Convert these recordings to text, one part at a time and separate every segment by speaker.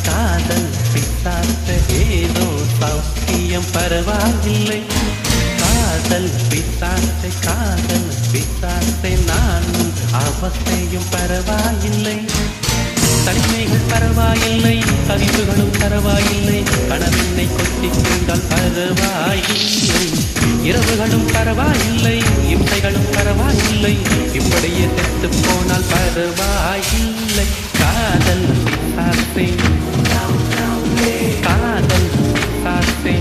Speaker 1: காதல் பிசாசு ஏதோ சௌக்கியம் பரவாயில்லை. காதல் பிசாசை நானும் அவஸ்தையும் பரவாயில்லை. தனிமைகள் பரவாயில்லை, கவிப்புகளும் பரவாயில்லை, கனவெண்ணை கொட்டிக் கொண்டால் பரவாயில்லை. இரவுகளும் பரவாயில்லை, இம்சைகளும் பரவாயில்லை, இப்படியே செத்து போனால் பரவாயில்லை. காதல் பிசாசே, காதல் பிசாசே,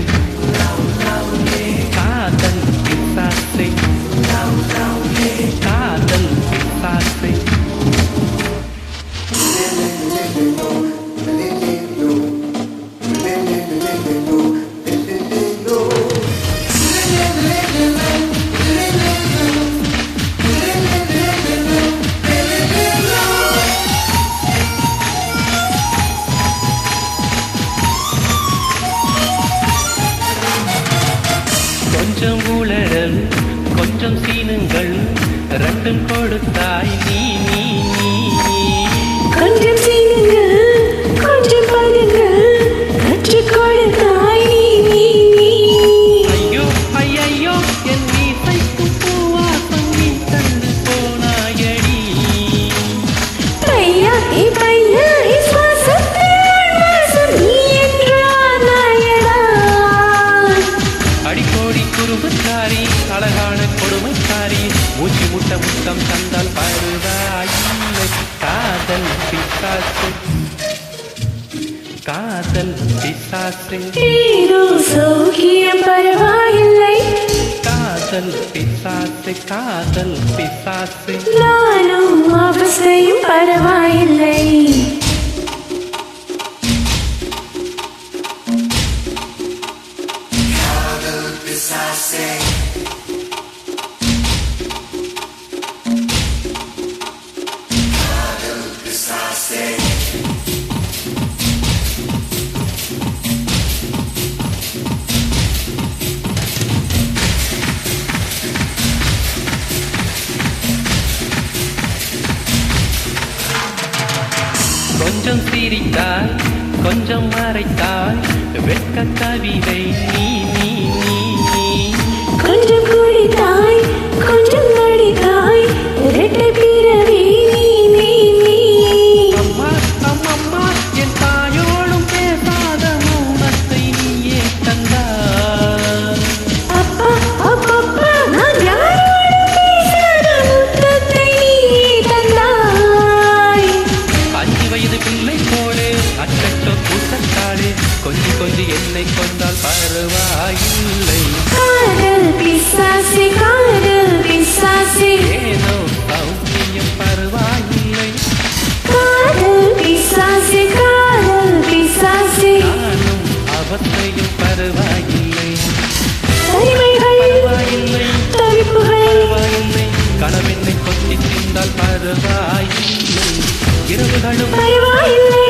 Speaker 1: காதல் பிசாசே, காதல் பிசாசே. கொஞ்சம் உளறல் கொஞ்சம் சீனுங்கள் ரெண்டும் கொடுத்தாய் நீ நீ நீ
Speaker 2: கொஞ்சம் சீனுங்கள் கொஞ்சம் பதங்கள் கற்றுக் கொடுத்தாய் நீ நீ நீ.
Speaker 1: ஐயோ ஐயோ என் வீசைக்கு பூவாசம் நீ தந்து போனாயடி.
Speaker 2: பையா பையா சுவாசத்தில் வாசம் நீ என்றாயடா.
Speaker 1: அடிக்கோடி குறும்புக்காரி அழகான கொடுமைக்காரி மூச்சு முட்ட முத்தம் தந்தால் பருவாயில்லை. காதல் பிசாசு, காதல் பிசாசு,
Speaker 2: ஏதோ சௌக்கியம் பரவாயில்லை.
Speaker 1: காதல் பிசாசு, காதல் பிசாசு,
Speaker 2: நானும் அவஸ்தையும் பரவாயில்லை.
Speaker 1: கொஞ்சம் சிரித்தாய் கொஞ்சம் மறைத்தாய் வெட்க கவிதை நீ நீ நீ நீ.
Speaker 2: கொஞ்சம் குடித்தாய் கொஞ்சம் நடித்தாய் இரட்டை பிறவி நீ நீ நீ.
Speaker 1: அம்மா அம்மம்மா என் தாயோடும் பேசாத மௌனத்தை நீயே தந்தாய்.
Speaker 2: அப்பா அப்பப்பா நான் யாரோடும் பேசாத முத்தத்தை நீயே தந்தாய்.
Speaker 1: 5 வயது பிள்ளை போலே அச்சச்சோ கூட்டத்தாளே கொஞ்சி கொஞ்சி என்னை கொண்டால் பரவாயில்லை.
Speaker 2: காதல் பிசாசே, காதல் பிசாசே,
Speaker 1: ஏதோ சௌக்கியம் பரவாயில்லை.
Speaker 2: காதல் பிசாசே, காதல் பிசாசே.
Speaker 1: நானும் அவத்தையும் பரவாயில்லை.
Speaker 2: தனிமைகள்
Speaker 1: பரவாயில்லை,
Speaker 2: தவிப்புகள்
Speaker 1: பரவாயில்லை, கனவெண்ணை கொத்தி தின்றால் பரவாயில்லை. இரவுகளும்
Speaker 2: பரவாயில்லை.